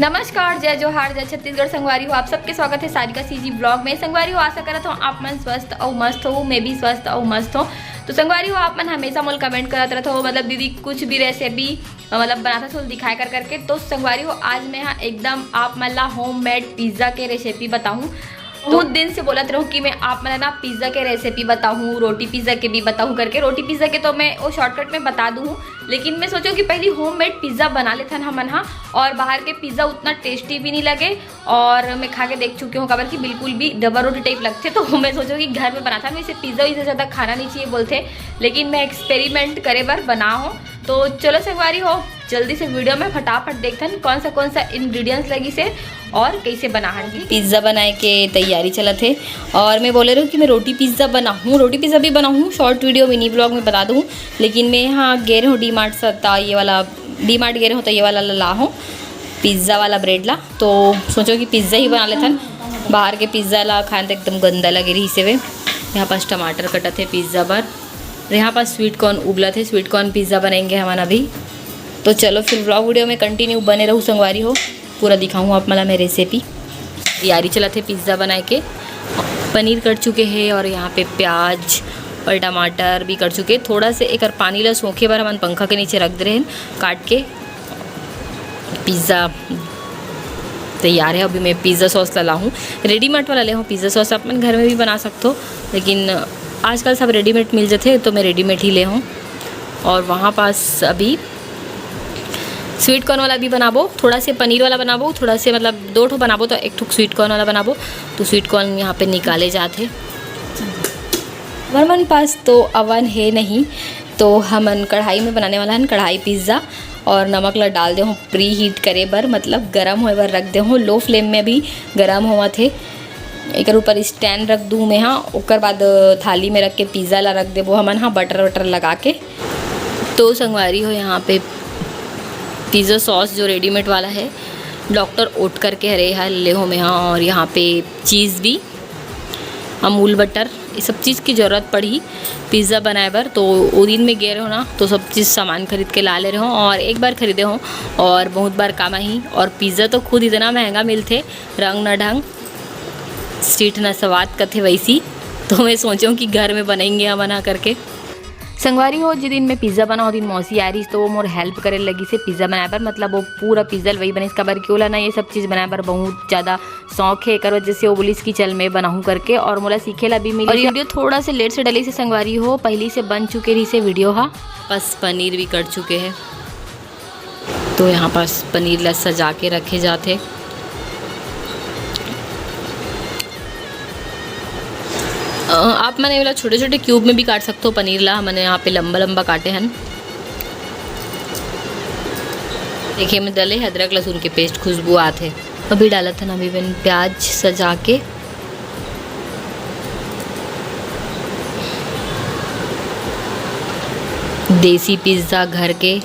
नमस्कार, जय जोहार, जय छत्तीसगढ़। संगवारी हो, आप सबके स्वागत है सारिका सीजी ब्लॉग में। संगवारी हो, आशा करत हूँ आप मन स्वस्थ और मस्त हो, मैं भी स्वस्थ और मस्त हो। तो संगवारी हो, आप मन हमेशा मोल कमेंट करत रहते हो, मतलब दीदी कुछ भी रेसिपी मतलब बनाता थोड़ा दिखाया कर करके। तो संगवारी हो, आज मैं यहाँ एकदम आप मन ला होममेड पिज्ज़ा के रेसिपी बताऊँ। बहुत दिन से बोलत रहूँ कि मैं आप मन ना पिज़्ज़ा के रेसिपी बताऊँ, रोटी पिज़्ज़ा के भी बताऊँ करके। रोटी पिज़्ज़ा के तो मैं वो शॉर्टकट में बता दूँ, लेकिन मैं सोचूँ कि पहले होममेड पिज़्ज़ा बना लेते हैं हमन हाँ। और बाहर के पिज़्ज़ा उतना टेस्टी भी नहीं लगे, और मैं खा के देख चुकी हूँ खबर कि बिल्कुल भी डबल रोटी टाइप लगते। तो मैं सोचूँ कि घर में बनाता मैं इसे पिज़्ज़ा इससे ज़्यादा खाना नहीं चाहिए बोलते, लेकिन मैं एक्सपेरिमेंट करे बार बना हूँ। तो चलो संगवारी हो, जल्दी से वीडियो में फटाफट देखते हैं कौन सा इंग्रेडिएंट्स लगी से और कैसे बनाएंगे। पिज़्ज़ा बनाए के तैयारी चला थे, और मैं बोले रही हूँ कि मैं रोटी पिज़्ज़ा बनाऊँ, रोटी पिज़्ज़ा भी बनाऊँ, शॉर्ट वीडियो मिनी ब्लॉग में बता दूँ। लेकिन मैं यहाँ गे रही हूँ डी मार्ट सत्ता, ये वाला डी मार्ट गे रही हूँ तो ये वाला ला हूँ पिज़्ज़ा वाला ब्रेड ला। तो सोचो कि पिज़्ज़ा ही बना लेते हैं। बाहर के पिज़्ज़ा ला खाने तो एकदम गंदा लगे रही से वे। यहाँ पास टमाटर कटा थे पिज़्ज़ा पर, यहाँ पास स्वीट कॉर्न उबला थे, स्वीट कॉर्न पिज़्ज़ा बनाएंगे हमारा भी। तो चलो फिर ब्लॉग वीडियो में कंटिन्यू बने रहूँ संगवारी हो, पूरा दिखाऊँ आप मला मैं रेसिपी। तैयारी चला थे पिज़्ज़ा बनाए के, पनीर कट चुके हैं और यहाँ पे प्याज और टमाटर भी कट चुके। थोड़ा से एक पानी ला सोखे बार हम पंखा के नीचे रख दे रहे हैं काट के। पिज़्ज़ा तैयार है। अभी मैं पिज़्ज़ा सॉस ला हूँ, रेडीमेड वाला ले हूँ पिज़्ज़ा सॉस। आप घर में भी बना सकते हो, लेकिन आजकल सब रेडीमेड मिल जाते तो मैं रेडीमेड ही ले हूँ। और वहाँ पास अभी स्वीट कॉर्न वाला भी बनाबो, थोड़ा से पनीर वाला बनाबो, थोड़ा से मतलब 2 ठो बनाबो तो 1 ठो स्वीट कॉर्न वाला बनाबो। तो स्वीट कॉर्न यहाँ पे निकाले जाते। हमारे पास तो अवन है नहीं, तो हमन कढ़ाई में बनाने वाला है कढ़ाई पिज़्ज़ा। और नमक ला डाल दे हूँ प्री हीट करे बर, मतलब गरम होए बर रख दे हूँ। लो फ्लेम में भी गरम हुआ थे। एक ऊपर स्टैंड रख दूँ मैं हाँ, उसके बाद थाली में रख के पिज़्ज़ा ला रख देबो हमन हाँ बटर वटर लगा के। तो संगवारी हो, यहाँ पे पिज़्ज़ा सॉस जो रेडीमेड वाला है डॉक्टर ओट करके हरे है ले हो मैं हाँ। और यहाँ पे चीज़ भी, अमूल बटर, ये सब चीज़ की ज़रूरत पड़ी पिज़्ज़ा बनाए बर। तो वो दिन में गए रहो ना, तो सब चीज़ सामान खरीद के ला ले रहे हो, और एक बार खरीदे हो और बहुत बार काम ही। और पिज़्ज़ा तो खुद इतना महंगा मिलते, रंग न ढंग स्ट्रीट न स्वाद कथे वैसी। तो मैं सोचूँ कि घर में बनाएंगे हम बना करके। संगवारी हो, जिस दिन मैं पिज़्ज़ा बना हो दिन मौसी आ रही, तो वो मोर हेल्प करे लगी से पिज़्ज़ा बनाए पर, मतलब वो पूरा पिज़्ज़ा वही बने। इसका बार क्यों लाना, ये सब चीज़ बनाए पर बहुत ज़्यादा शौक है कर वजह से वो बोलिस की चल मैं बनाऊँ करके, और मोला सीखे ला भी मिली। और ये वीडियो थोड़ा से लेट से डली से संगवारी हो, पहले से बन चुके रही से वीडियो हाँ। बस पनीर भी कट चुके हैं, तो यहाँ पास पनीर ला सजा के रखे जाते। आप मैंने वाला छोटे छोटे क्यूब में भी काट सकते हो पनीर ला, मैंने यहाँ पे लंबा लंबा काटे हैं। देखिए मैं डले अदरक लहसुन के पेस्ट, खुशबू आते। अभी डाला था ना अभी मैंने प्याज सजा के। देसी पिज़्ज़ा घर के,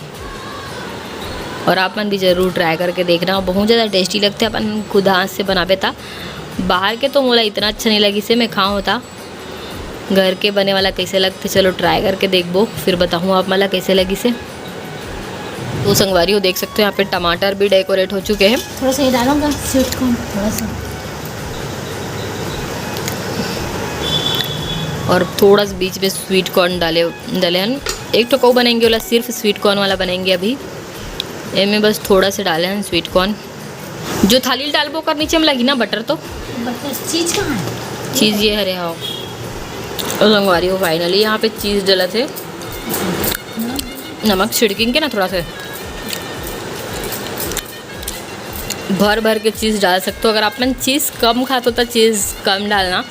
और आप मन भी ज़रूर ट्राई करके देखना, बहुत ज़्यादा टेस्टी लगते। अपन खुद हाथ से बनावे था, बाहर के तो मोला इतना अच्छा नहीं लगी से मैं खाऊँ होता। घर के बने वाला कैसे लगते चलो ट्राई करके देखबो, फिर बताऊँ आप मला कैसे लगी से। तो संगवारी हो देख सकते हो यहाँ पे टमाटर भी डेकोरेट हो चुके हैं। थोड़ा सा ये डालूंगा स्वीट कॉर्न, थोड़ा सा, और थोड़ा सा बीच में स्वीट कॉर्न डाले हैं। एक तो कौ बनेंगे वाला सिर्फ स्वीट कॉर्न वाला बनेंगे अभी। इनमें बस थोड़ा से डाले हैं स्वीट कॉर्न। जो थाली डालबो कर नीचे में लगी ना बटर, तो बटर चीज़ कहाँ है? चीज़ ये हरे हाँ। और संगवारी हो फाइनली यहाँ पे चीज़ डला थे, नमक छिड़केंगे ना थोड़ा सा, भर भर के चीज़ डाल सकते हो। अगर आप मन चीज़ कम खाते हो तो चीज़ कम डालना,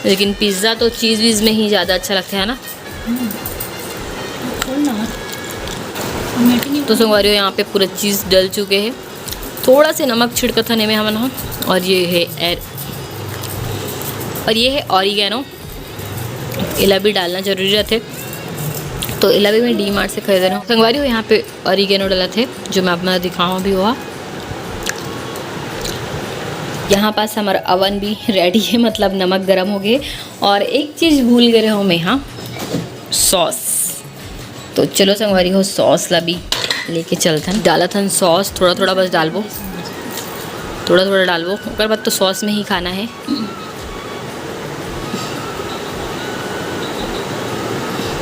लेकिन पिज़्ज़ा तो चीज़ वीज़ में ही ज़्यादा अच्छा लगता है ना। तो संगवारी हो यहाँ पे पूरा चीज़ डल चुके हैं, थोड़ा से नमक छिड़का था में हम। और ये है ऑरिगेनो, इला भी डालना जरूरी रहते, तो इला भी मैं डी मार्ट से खरीद रहा हूँ। संगवारी हो यहाँ पे ऑरिगेनो डाला थे, जो मैं अपना दिखाऊँ भी हुआ। यहाँ पास हमारा अवन भी रेडी है, मतलब नमक गरम हो गए। और एक चीज़ भूल गए हो मैं यहाँ, सॉस। तो चलो संगवारी हो सॉस ला भी लेके चलते हैं। डाला था सॉस थोड़ा थोड़ा बस डालबो, थोड़ा थोड़ा डालबो, ओकर बाद तो सॉस में ही खाना है।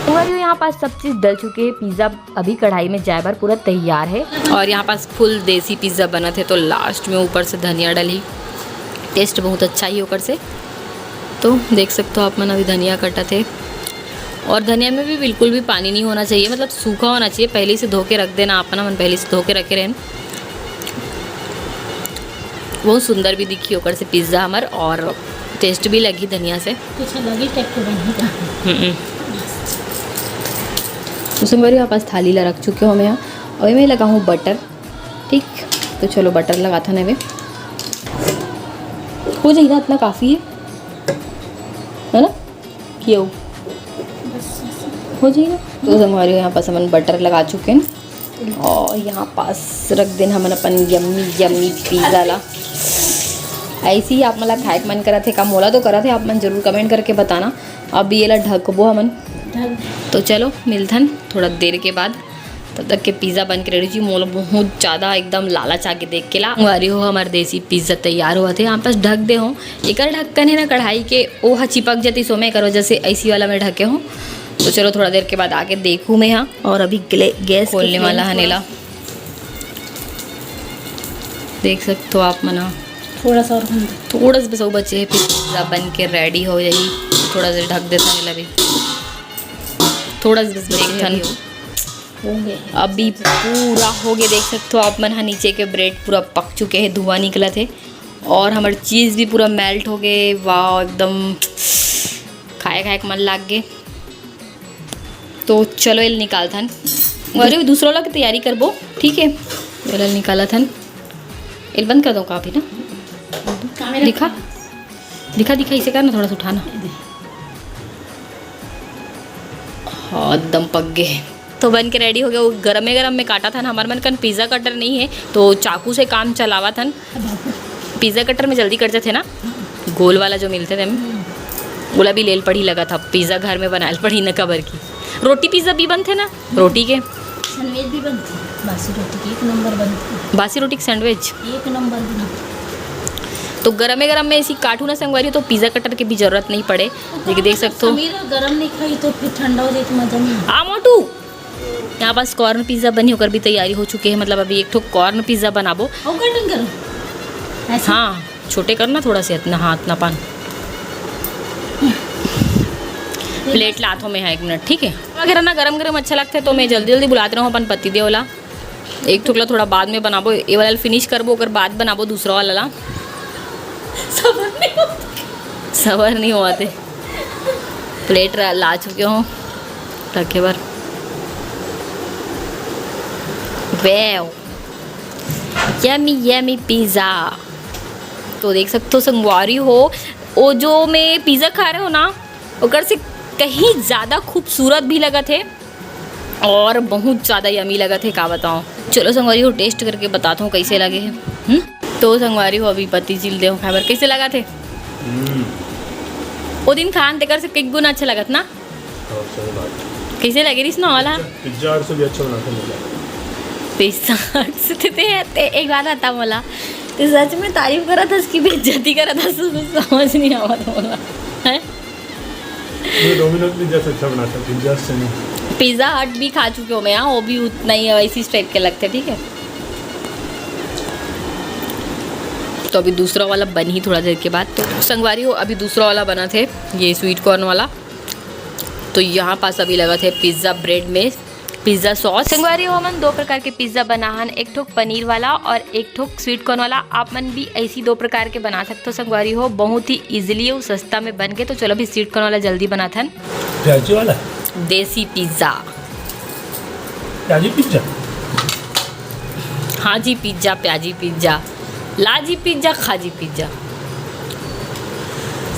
संगवारी यहाँ पास सब चीज़ डल चुके हैं, पिज़्ज़ा अभी कढ़ाई में जाए बार पूरा तैयार है। और यहाँ पास फुल देसी पिज़्ज़ा बना थे, तो लास्ट में ऊपर से धनिया डली, टेस्ट बहुत अच्छा ही ऊपर से। तो देख सकते हो आप मन अभी धनिया कटा थे, और धनिया में भी बिल्कुल भी पानी नहीं होना चाहिए, मतलब सूखा होना चाहिए। पहले से धो के रख देना अपना, मन पहले से धो के रखे रहन। बहुत सुंदर भी दिखी ऊपर से पिज़्ज़ा हमार, और टेस्ट भी लगी धनिया से। कुछ अलग ही टाइप के बनेगा। तो संगवारी यहाँ पास थाली ला रख चुके हो मैं यहाँ, और मैं लगा हूँ बटर। ठीक, तो चलो बटर लगा था नवे, हो जाएगा ना, इतना काफ़ी है ना, किया हो जाएगा। तो संगवारी यहाँ पास हम बटर लगा चुके हैं, और यहाँ पास रख देना हम अपन यम्मी यम्मी पिज़्ज़ा ला। ऐसे ही आप मतलब खाए मन करा थे का मोला तो करा थे, आप मन जरूर कमेंट करके बताना। अब ये ला ढकबो हमन, तो चलो मिलथन थोड़ा देर के बाद। तब तक के पिज़्ज़ा बन के रेडी जी। मोला बहुत ज़्यादा एकदम लालच आके देख के ला वारी हो हमारे देसी पिज़्ज़ा तैयार हुआ थे। यहाँ पास ढक दे हो, एक ढक्कन है ना कढ़ाई के, वो चिपक जाती सो मैं करो जैसे ऐसी वाला में ढके हूँ। तो चलो थोड़ा देर के बाद आके देखूँ मैं यहाँ, और अभी गैस खोलने वाला हनेला, देख सकते हो आप मना। थोड़ा सा और थोड़ा सा बस वो बचे है, फिर पिज़्ज़ा बन के रेडी हो जाएगी। थोड़ा सा ढक देता है भी, थोड़ा सा बस देखन हो गए। अभी पूरा हो गया, देख सकते हो आप मन। हाँ, नीचे के ब्रेड पूरा पक चुके हैं, धुआं निकला थे, और हमारे चीज़ भी पूरा मेल्ट हो गए। वाह, एकदम खाए खाए मन लाग गए। तो चलो ये निकाल थन, अरे दूसरा वाला की तैयारी करबो। ठीक है, ये निकाला थन, ये बंद कर दो काफ़ी ना, दिखा दिखा दिखा इसे करना, थोड़ा सा उठाना। हाँ, एकदम पक गए। तो बन के रेडी हो गया। वो गरम में काटा था ना, हमारे मन कन पिज़्ज़ा कटर नहीं है, तो चाकू से काम चलावा था। पिज़्ज़ा कटर में जल्दी कट जाते ना, गोल वाला जो मिलते थे, बोला भी लेल पड़ी लगा था। पिज़्ज़ा घर में बनाए पड़ी न कबर की। रोटी पिज़्ज़ा भी बनते ना, रोटी के सैंडविच भी बनती, बासी रोटी की 1 नंबर बनती, बासी रोटी के सैंडविच 1 नंबर बना। तो गरम में ऐसी काटू ना संगवारी, तो पिज़्ज़ा कटर की भी ज़रूरत नहीं पड़े। लेकिन देख सकते हो गरम नहीं खाई तो फिर ठंडा हो जाए तो मज़ा नहीं। आ मोटू, यहाँ पास कॉर्न पिज़्ज़ा बनी होकर भी तैयारी हो चुकी है। मतलब अभी एक ठो कॉर्न पिज़्ज़ा बनाबो। कटिंग करो ऐसे? हाँ, छोटे करना थोड़ा से, इतना हाथ ना पान। प्लेट लाथों में है, 1 मिनट। ठीक है, अगर ना गरम अच्छा लगता है तो मैं जल्दी बुलाते रहूँ अपन पति दे वाला। एक ठुकला थोड़ा बाद में बनाबो, ये वाला फिनिश करबो, अगर बाद बनाबो दूसरा वाला ला। सबर नहीं हुआ थे। प्लेट ला चुके हो रखे बार। Wave, yummy pizza. तो देख सकते हो संगवारी हो, वो जो मैं पिज़्ज़ा खा रहे हो ना, उधर से कहीं ज़्यादा खूबसूरत भी लगा थे, और बहुत ज़्यादा यमी लगा थे, क्या बताऊँ। चलो संगवारी हो टेस्ट करके बताता हूँ कैसे लगे हैं। तो संगवारी हो अभी पति चिल दे खाबर कैसे लगा थे। वो दिन खान देकर से कई गुना अच्छा लगत ना। कैसे लगे रिस ना वाला पिज्जा से भी अच्छा बनाते हैं। पिज्जा से थे एक बात आता बोला, तो सच में तारीफ करा था, उसकी बेइज्जती करा था, समझ नहीं आवा था बोला है। डोमिनोज पिज्जा से अच्छा बनाता है, पिज्जा से नहीं। पिज़्ज़ा हट भी खा चुके हो मैं यहाँ, वो भी उतना ही वैसी टाइप के लगते। ठीक है, तो अभी दूसरा वाला बन ही थोड़ा देर के बाद। तो संगवारी हो अभी दूसरा वाला बना थे, ये स्वीट कॉर्न वाला। तो यहाँ पास अभी लगा थे पिज़्ज़ा ब्रेड में पिज़्ज़ा सॉस। संगवारी हो मन 2 प्रकार के पिज़्ज़ा बनाहन, एक ठोक पनीर वाला और एक ठोक स्वीट कॉर्न वाला। आप मन भी ऐसी 2 प्रकार के बना सकते हो संगवारी हो, बहुत ही इजीली और सस्ता में बन के। तो चलो भी स्वीट कॉर्न वाला जल्दी बनाथन। प्याजी वाला देसी पिज़्ज़ा, प्याजी पिज्जा। हाँ जी, पिज़्ज़ा प्याजी पिज़्ज़ा, लाजी पिज़्ज़ा, खाजी पिज़्ज़ा।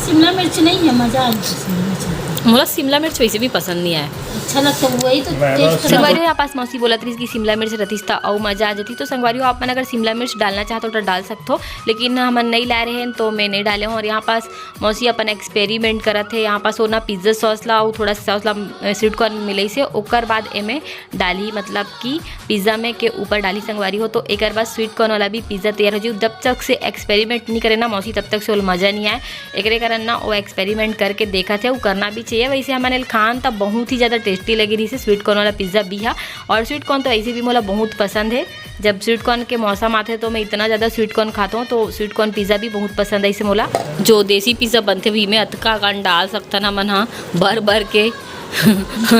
शिमला मिर्च नहीं है, मज़ा आ जाता शिमला मिर्च। मुझे शिमला मिर्च वैसे भी पसंद नहीं आया। अच्छा लगता है, वही तो टेस्ट संगवारी यहाँ पास मौसी बोला थी कि शिमला मिर्च रहती था और मजा आ जाती। तो संगवारी आप मन अगर शिमला मिर्च डालना चाहते हो तो डाल सकते हो, लेकिन हम नहीं ला रहे हैं तो मैं नहीं डाले हूँ। और यहाँ पास मौसी अपन एक्सपेरिमेंट करत है। यहाँ पास ना पिज्ज़ा सॉस ला और थोड़ा सॉस ला स्वीट कॉर्न मिले से ओकर बाद एमे डाली, मतलब कि पिज़्ज़ा में के ऊपर डाली संगवारी हो। तो एक बाद स्वीट कॉर्न वाला भी पिज़्ज़ा तैयार हो जाए। जब तक से एक्सपेरिमेंट नहीं करे ना मौसी तब तक से वो मज़ा नहीं आए। एक कारण ना वो एक्सपेरिमेंट करके देखा थे, वो करना भी चाहिए। वैसे हमारे खान तब बहुत ही ज़्यादा टेस्टी लगी रही से स्वीट कॉर्न वाला पिज़्ज़ा भी है। और स्वीट कॉर्न तो ऐसे भी मोला बहुत पसंद है। जब स्वीट कॉर्न के मौसम आते हैं तो मैं इतना ज़्यादा स्वीट कॉर्न खाता हूँ, तो स्वीट कॉर्न पिज़्ज़ा भी बहुत पसंद है इसे मोला। जो देसी पिज़्ज़ा बनते हुए में अतका कान डाल सकता ना मन, हाँ भर भर के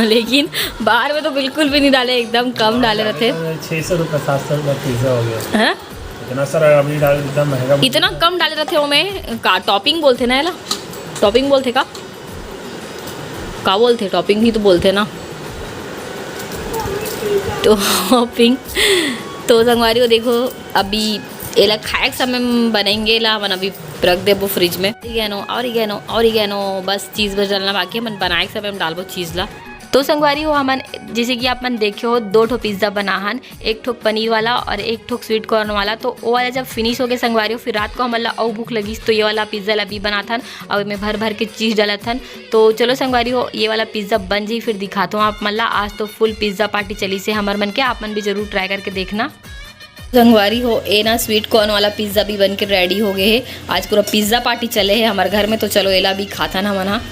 लेकिन बाहर में तो बिल्कुल भी नहीं डाले, एकदम कम डाले रहते। 600 रुपये 700 रुपये पिज़्ज़ा हो गया हैं? इतना सारा अभी डाल, इतना महंगा। इतना कम डाले रहते हो में का टॉपिंग बोलते ना, एला टॉपिंग बोलते का बोलते, टॉपिंग ही तो बोलते ना, टॉपिंग। तो संगवारी को देखो अभी एला खाए के समय में बनेंगे ला मन अभी रख देबो फ्रिज में। ऑरिगेनो बस चीज़ बस डालना बाकी है, मन बनाए के समय में डालबो चीज़ ला। तो संगवारी हो हमन जैसे कि आप मन देखे हो 2 ठो पिज़्ज़ा बनाहन, एक ठो पनीर वाला और एक ठो स्वीट कॉर्न वाला। तो वो वाला जब फिनिश हो गए संगवारी हो, फिर रात को हमन ला और भूख लगी तो ये वाला पिज़्ज़ा ला भी बनाथन और में भर भर के चीज़ डालथन। तो चलो संगवारी हो ये वाला पिज़्ज़ा बन जाई, फिर दिखाता हूँ आप मन ला। आज तो फुल पिज़्ज़ा पार्टी चली से हमार मन के, आप मन भी जरूर ट्राई करके देखना। संगवारी हो ए ना स्वीट कॉर्न वाला पिज़्ज़ा भी बन के रेडी हो गए है। आज पूरा पिज़्ज़ा पार्टी चले है हमारे घर में, तो चलो एला भी खाता ना मना।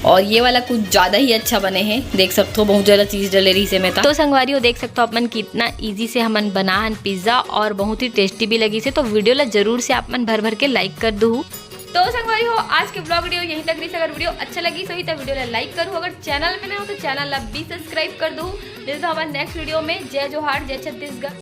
और ये वाला कुछ ज़्यादा ही अच्छा बने हैं, देख सकते हो बहुत ज़्यादा चीज़ डले रही से मैं तो संगवारी हो देख सकते हो अपन कितना इजी से हमन बनाहन पिज़्ज़ा और बहुत ही टेस्टी भी लगी से। तो वीडियो ला जरूर से आप मन भर भर के लाइक कर दू। तो संगवारी हो आज के ब्लॉग वीडियो यहीं तक रही। अगर वीडियो अच्छा लगी सही तो वीडियो ला लाइक करूँ, अगर चैनल में ना हो तो चैनल ला भी सब्सक्राइब कर दू। मिलता हमारे नेक्स्ट वीडियो में। जय जोहार, जय छत्तीसगढ़।